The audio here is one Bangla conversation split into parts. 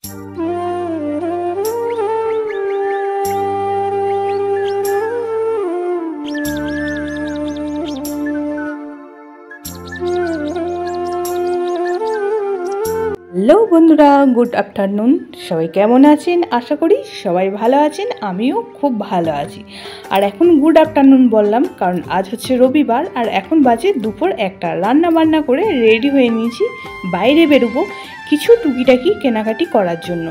হ্যালো বন্ধুরা, গুড আফটারনুন। সবাই কেমন আছেন? আশা করি সবাই ভালো আছেন, আমিও খুব ভালো আছি। আর এখন গুড আফটারনুন বললাম কারণ আজ হচ্ছে রবিবার, আর এখন বাজে দুপুর 1টা। রান্না বান্না করে রেডি হয়ে নিয়েছি, বাইরে বেরোবো কিছু টুকিটাকি কেনাকাটি করার জন্য।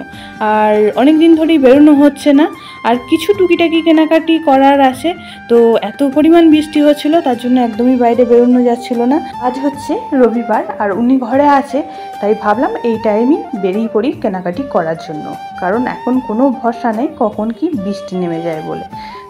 আর অনেক দিন ধরেই বেরোনো হচ্ছে না, আর কিছু টুকিটাকি কেনাকাটি করার আছে। তো এত পরিমাণ বৃষ্টি হচ্ছিল, তার জন্য একদমই বাইরে বেরোনো যাচ্ছিল না। আজ হচ্ছে রবিবার আর উনি ঘরে আছে, তাই ভাবলাম এই টাইমই বেরিয়ে পড়ি কেনাকাটি করার জন্য, কারণ এখন কোনো ভরসা নেই কখন কি বৃষ্টি নেমে যায় বলে।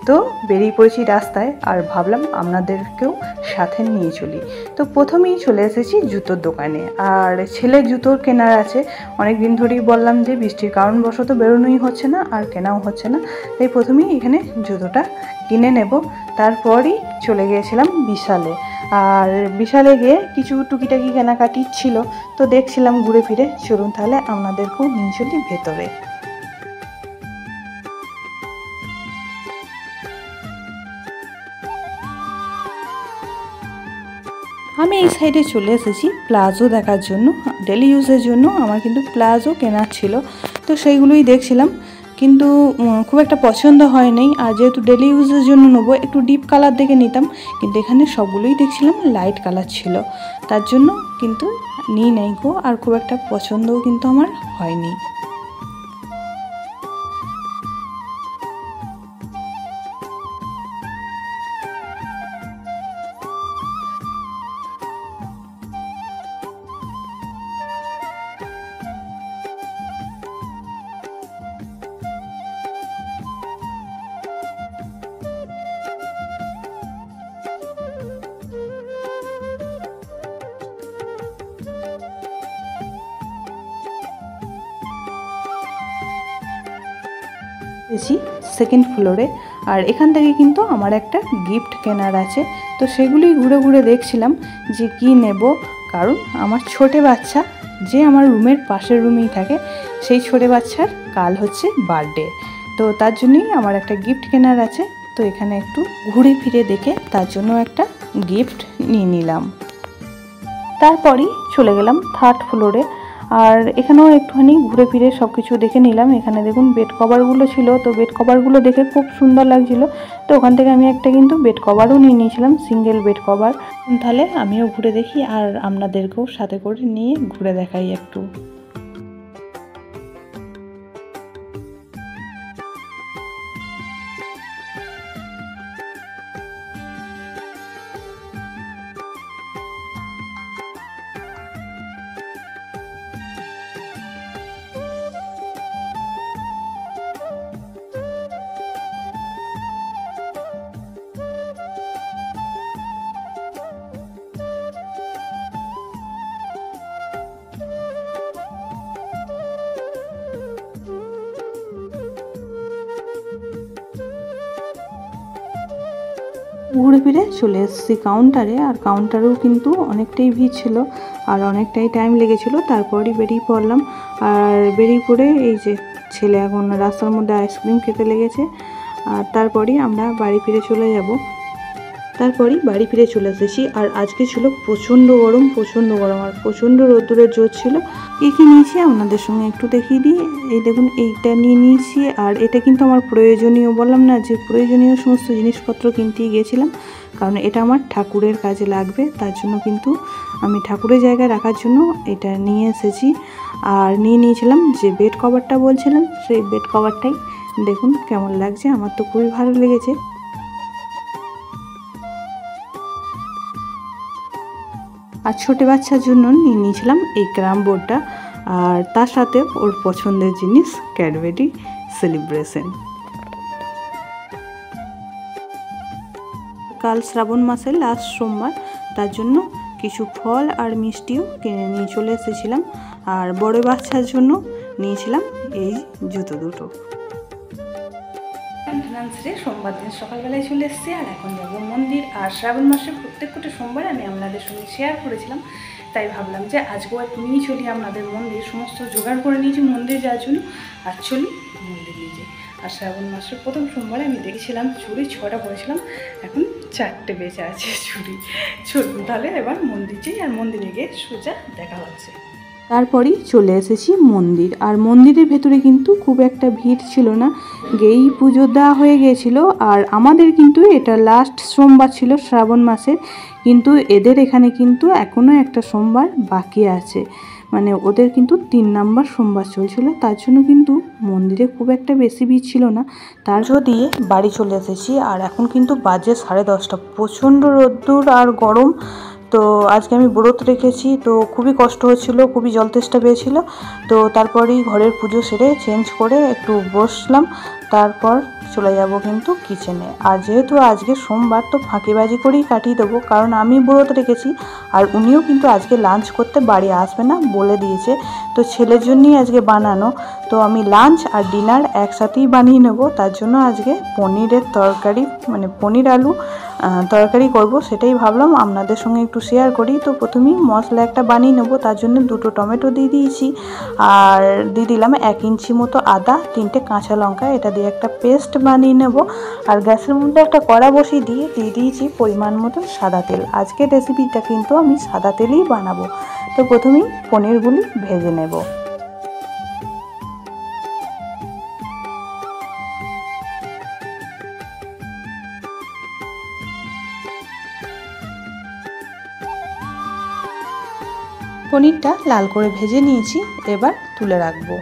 তো বেরিয়ে পড়েছি রাস্তায়, আর ভাবলাম আপনাদেরকেও সাথে নিয়ে চলি। তো প্রথমেই চলে এসেছি জুতোর দোকানে, আর ছেলের জুতো কেনার আছে। অনেক দিন ধরেই বললাম যে বৃষ্টির কারণবশত বেরোনোই হচ্ছে না আর কেনাও হচ্ছে না, তাই প্রথমেই এখানে জুতোটা কিনে নেব। তারপরই চলে গিয়েছিলাম বিশালে, আর বিশালে গিয়ে কিছু টুকিটাকি কেনাকাটি ছিল, তো দেখছিলাম ঘুরে ফিরে। চলুন তাহলে আপনাদেরকেও নিয়ে চলি ভেতরে। আমি এই সাইডে চলে এসেছি প্লাজো দেখার জন্য। ডেলি ইউজের জন্য আমার কিন্তু প্লাজো কেনার ছিল, তো সেইগুলোই দেখছিলাম, কিন্তু খুব একটা পছন্দ হয়নি। আর যেহেতু ডেলি ইউজের জন্য নেবো, একটু ডিপ কালার দেখে নিতাম, কিন্তু এখানে সবগুলোই দেখছিলাম লাইট কালার ছিল, তার জন্য কিন্তু নিই নাই গো। আর খুব একটা পছন্দও কিন্তু আমার হয়নি। সেকেন্ড ফ্লোরে, আর এখান থেকে কিন্তু আমার একটা গিফট কেনার আছে, তো সেগুলোই ঘুরে ঘুরে দেখছিলাম যে কি নেব। কারণ আমার ছোটো বাচ্চা, যে আমার রুমের পাশের রুমেই থাকে, সেই ছোটো বাচ্চার কাল হচ্ছে বার্থডে, তো তার জন্যই আমার একটা গিফট কেনার আছে। তো এখানে একটু ঘুরে ফিরে দেখে তার জন্য একটা গিফট নিয়ে নিলাম। তারপরই চলে গেলাম থার্ড ফ্লোরে, আর এখানেও একটুখানি ঘুরে ফিরে সব কিছু দেখে নিলাম। এখানে দেখুন বেড কভারগুলো ছিল, তো বেড কভারগুলো দেখে খুব সুন্দর লাগছিল, তো ওখান থেকে আমি একটা কিন্তু বেড কভারও নিয়ে নিয়েছিলাম, সিঙ্গেল বেড কভার। তাহলে আমিও ঘুরে দেখি আর আপনাদেরকেও সাথে করে নিয়ে ঘুরে দেখাই একটু। ঘুরে ফিরে চলে এসেছি কাউন্টারে, আর কাউন্টারেও কিন্তু অনেকটাই ভিড় ছিল আর অনেকটাই টাইম লেগেছিল। তারপরই বেরিয়ে পড়লাম, আর বেরিয়ে পড়ে এই যে ছেলে এখন রাস্তার মধ্যে আইসক্রিম খেতে লেগেছে, আর তারপরই আমরা বাড়ি ফিরে চলে যাব। তারপরই বাড়ি ফিরে চলে এসেছি, আর আজকে ছিল প্রচণ্ড গরম, আর প্রচণ্ড রোদ্দুরের জোর ছিল। কী কী নিয়েছি আপনাদের সঙ্গে একটু দেখিয়ে দিই। এই দেখুন, এইটা নিয়ে নিয়েছি, আর এটা কিন্তু আমার প্রয়োজনীয়, বললাম না যে প্রয়োজনীয় সমস্ত জিনিসপত্র কিনতেই গিয়েছিলাম, কারণ এটা আমার ঠাকুরের কাজে লাগবে, তার জন্য কিন্তু আমি ঠাকুরের জায়গায় রাখার জন্য এটা নিয়ে এসেছি। আর নিয়ে নিয়েছিলাম যে বেড কভারটা বলছিলাম, সেই বেড কভারটাই দেখুন কেমন লাগছে, আমার তো খুবই ভালো লেগেছে। আর ছোটো বাচ্চার জন্য নিয়ে নিয়েছিলাম এই ক্যারাম বোর্ডটা, আর তার সাথে ওর পছন্দের জিনিস ক্যাডবেরি সেলিব্রেশন। কাল শ্রাবণ মাসের লাস্ট সোমবার, তার জন্য কিছু ফল আর মিষ্টিও কিনে নিয়ে চলে এসেছিলাম। আর বড় বাচ্চার জন্য নিয়েছিলাম এই জুতো দুটো। সোমবার দিন সকালবেলায় চলে এসেছি, আর এখন যাব মন্দির। আর শ্রাবণ মাসে প্রত্যেকটা সোমবার আমি আপনাদের সঙ্গে শেয়ার করেছিলাম, তাই ভাবলাম যে আজকেও একটু নিয়ে চলি আপনাদের মন্দির, সমস্ত জোগাড় করে নিয়েছি মন্দির যাওয়ার জন্য, আর চলি মন্দির নিয়ে। আর শ্রাবণ মাসের প্রথম সোমবারে আমি দেখেছিলাম চুড়ি 6টা পরেছিলাম, এখন 4টে বেঁচে আছে চুড়ি। চলুন তাহলে এবার মন্দির যাই, আর মন্দিরে গিয়ে সোজা দেখা হচ্ছে। তারপরেই চলে এসেছি মন্দির, আর মন্দিরের ভেতরে কিন্তু খুব একটা ভিড় ছিল না, গেই পুজো দেওয়া হয়ে গিয়েছিল। আর আমাদের কিন্তু এটা লাস্ট সোমবার ছিল শ্রাবণ মাসের, কিন্তু এদের এখানে কিন্তু এখনও একটা সোমবার বাকি আছে, মানে ওদের কিন্তু 3 নম্বর সোমবার চলছিল, তার জন্য কিন্তু মন্দিরে খুব একটা বেশি ভিড় ছিল না। তার দিয়ে বাড়ি চলে এসেছি, আর এখন কিন্তু বাজে 10:30। প্রচণ্ড রোদ্দুর আর গরম। তো আজকে আমি ব্রত রেখেছি, তো খুবই কষ্ট হচ্ছিল, খুবই জল তেষ্টা পেয়েছিল। তো তারপরেই ঘরের পুজো সেরে চেঞ্জ করে একটু বসলাম, তারপর চলে যাব কিন্তু কিচেনে। আর যেহেতু আজকে সোমবার, তো ফাঁকিবাজি করেই কাটিয়ে দেবো, কারণ আমি ব্রত রেখেছি আর উনিও কিন্তু আজকে লাঞ্চ করতে বাড়ি আসবে না বলে দিয়েছে। তো ছেলের জন্যই আজকে বানানো, তো আমি লাঞ্চ আর ডিনার একসাথেই বানিয়ে নেব। তার জন্য আজকে পনিরের তরকারি, মানে পনির আলু তরকারি করব, সেটাই ভাবলাম আপনাদের সঙ্গে একটু শেয়ার করি। তো প্রথমেই মশলা একটা বানিয়ে নেব, তার জন্য 2টো টমেটো দিয়ে দিয়েছি, আর দিয়ে দিলাম 1 ইঞ্চি মতো আদা, 3টে কাঁচা লঙ্কা, এটা দিয়ে একটা পেস্ট বানিয়ে নেব। আর গ্যাসের মধ্যে একটা কড়া বসিয়ে দিয়ে দিয়েছি পরিমাণ মতো সাদা তেল। আজকের রেসিপিটা কিন্তু আমি সাদা তেলেই বানাবো। তো প্রথমেই পনিরগুলি ভেজে নেব। পনিরটা লাল করে ভেজে নিয়েছি, এবার তুলে রাখবো।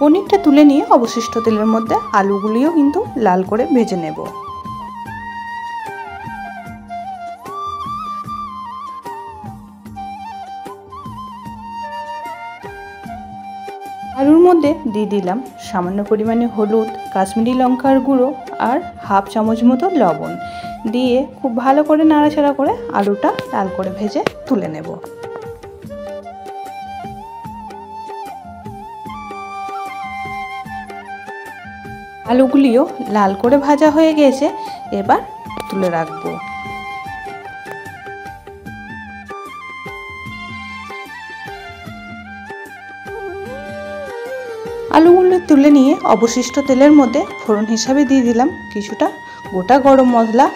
পনিরটা তুলে নিয়ে অবশিষ্ট তেলের মধ্যে আলুগুলিও কিন্তু লাল করে ভেজে নেব। আলুর মধ্যে দিয়ে দিলাম সামান্য পরিমাণে হলুদ, কাশ্মীরি লঙ্কার গুঁড়ো আর হাফ চামচ মতো লবণ দিয়ে খুব ভালো করে নাড়াচাড়া করে আলুটা লাল করে ভেজে তুলে নেব। আলুগুলিও লাল করে ভাজা হয়ে গেছে, এবার তুলে রাখবো। আলুগুলো তুলে নিয়ে অবশিষ্ট তেলের মধ্যে ফোড়ন হিসাবে দিয়ে দিলাম কিছুটা গোটা গরম মশলা,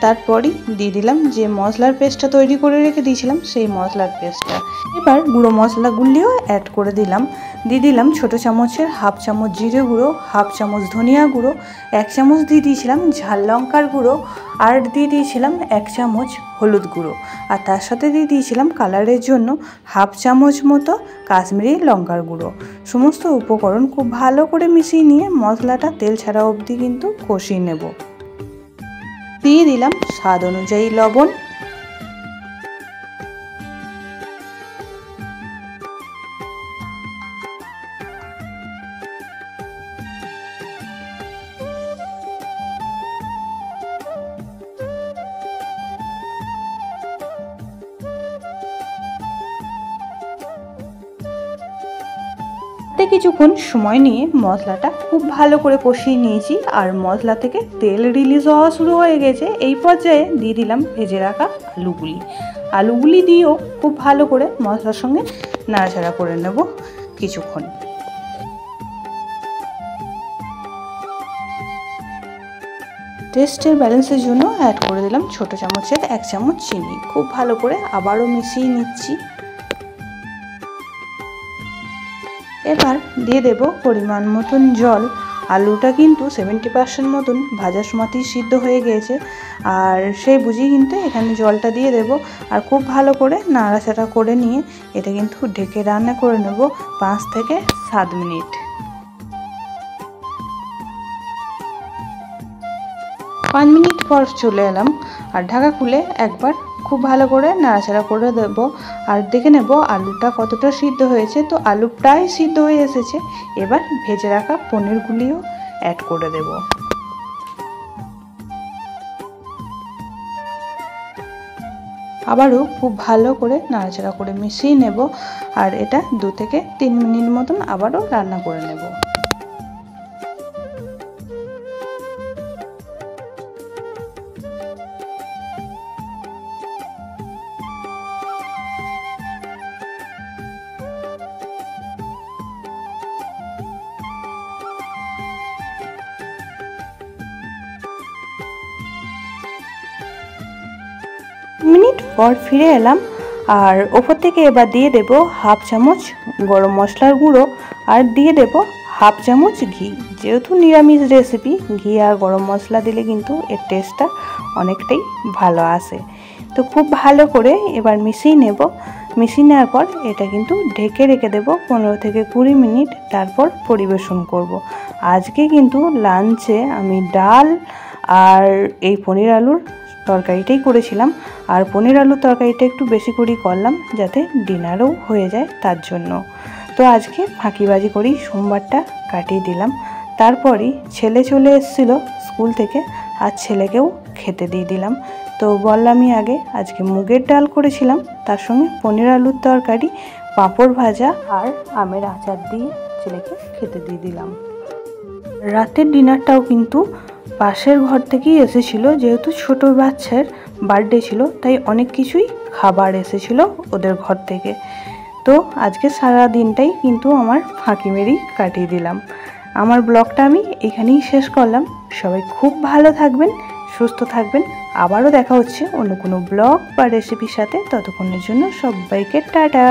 তারপরই দিয়ে দিলাম যে মশলার পেস্টটা তৈরি করে রেখে দিয়েছিলাম সেই মশলার পেস্টটা। এবার গুঁড়ো মশলাগুলিও অ্যাড করে দিলাম। দিয়ে দিলাম ছোটো চামচের হাফ চামচ জিরে গুঁড়ো, হাফ চামচ ধনিয়া গুঁড়ো, 1 চামচ দিয়ে দিয়েছিলাম ঝাল লঙ্কার গুঁড়ো, আর দিয়ে দিয়েছিলাম 1 চামচ হলুদ গুঁড়ো, আর তার সাথে দিয়ে দিয়েছিলাম কালারের জন্য হাফ চামচ মতো কাশ্মীরি লঙ্কার গুঁড়ো। সমস্ত উপকরণ খুব ভালো করে মিশিয়ে নিয়ে মশলাটা তেল ছাড়া অবধি কিন্তু কষিয়ে নেব। দিয়ে দিলাম স্বাদ অনুযায়ী লবণ। কিছুক্ষণ সময় নিয়ে মশলাটা খুব ভালো করে কষিয়ে নিয়েছি, আর মশলা থেকে তেল রিলিজ হওয়া শুরু হয়ে গেছে। এই পর্যায়ে দিয়ে দিলাম ভেজে রাখা আলুগুলি দিয়েও খুব ভালো করে মশলার সঙ্গে নাড়াচাড়া করে নেব কিছুক্ষণ। টেস্টের ব্যালেন্সের জন্য অ্যাড করে দিলাম ছোটো চামচের 1 চামচ চিনি। খুব ভালো করে আবারও মিশিয়ে নিচ্ছি। এবার দিয়ে দেব পরিমাণ মতন জল। আলুটা কিন্তু 70% মতন ভাজার সময়তেই সিদ্ধ হয়ে গিয়েছে, আর সেই বুঝেই কিন্তু এখানে জলটা দিয়ে দেব। আর খুব ভালো করে নাড়াচাড়া করে নিয়ে এটা কিন্তু ঢেকে রান্না করে নেব 5 থেকে 7 মিনিট। 5 মিনিট পর চলে এলাম, আর ঢাকা খুলে একবার খুব ভালো করে নাড়াচাড়া করে দেব, আর দেখে নেব আলুটা কতটা সিদ্ধ হয়েছে। তো আলু প্রায় সিদ্ধ হয়ে এসেছে, এবার ভেজে রাখা পনিরগুলিও অ্যাড করে দেব। আবারও খুব ভালো করে নাড়াচাড়া করে মিশিয়ে নেব। আর এটা 2 থেকে 3 মিনিট মতন আবারও রান্না করে নেব। মিনিট পর ফিরে এলাম, আর ওপর থেকে এবার দিয়ে দেব হাফ চামচ গরম মশলার গুঁড়ো আর দিয়ে দেব হাফ চামচ ঘি। যেহেতু নিরামিষ রেসিপি, ঘি আর গরম মশলা দিলে কিন্তু এর টেস্টটা অনেকটাই ভালো আসে। তো খুব ভালো করে এবার মিশিয়ে নেব। মিশিয়ে নেওয়ার পর এটা কিন্তু ঢেকে রেখে দেব 15 থেকে 20 মিনিট, তারপর পরিবেশন করব। আজকে কিন্তু লাঞ্চে আমি ডাল আর এই পনির আলুর তরকারিটাই করেছিলাম। আর পনির আলুর তরকারিটা একটু বেশি করেই করলাম যাতে ডিনারও হয়ে যায় তার জন্য। তো আজকে ফাঁকিবাজি করেই সোমবারটা কাটিয়ে দিলাম। তারপরই ছেলে চলে এসেছিলো স্কুল থেকে, আর ছেলেকেও খেতে দিয়ে দিলাম। তো বললামই আগে, আজকে মুগের ডাল করেছিলাম, তার সঙ্গে পনির আলুর তরকারি, পাঁপড় ভাজা আর আমের আচার দিয়ে ছেলেকে খেতে দিয়ে দিলাম। রাতের ডিনারটাও কিন্তু পাশের ঘর থেকেই এসেছিলো। যেহেতু ছোটো বাচ্চার বার্থডে ছিল, তাই অনেক কিছুই খাবার এসেছিল ওদের ঘর থেকে। তো আজকে সারা দিনটাই কিন্তু আমার ফাঁকি মেরেই কাটিয়ে দিলাম। আমার ব্লগটা আমি এখানেই শেষ করলাম। সবাই খুব ভালো থাকবেন, সুস্থ থাকবেন। আবারও দেখা হচ্ছে অন্য কোনো ব্লগ বা রেসিপির সাথে। ততক্ষণের জন্য সবাইকে টাটা।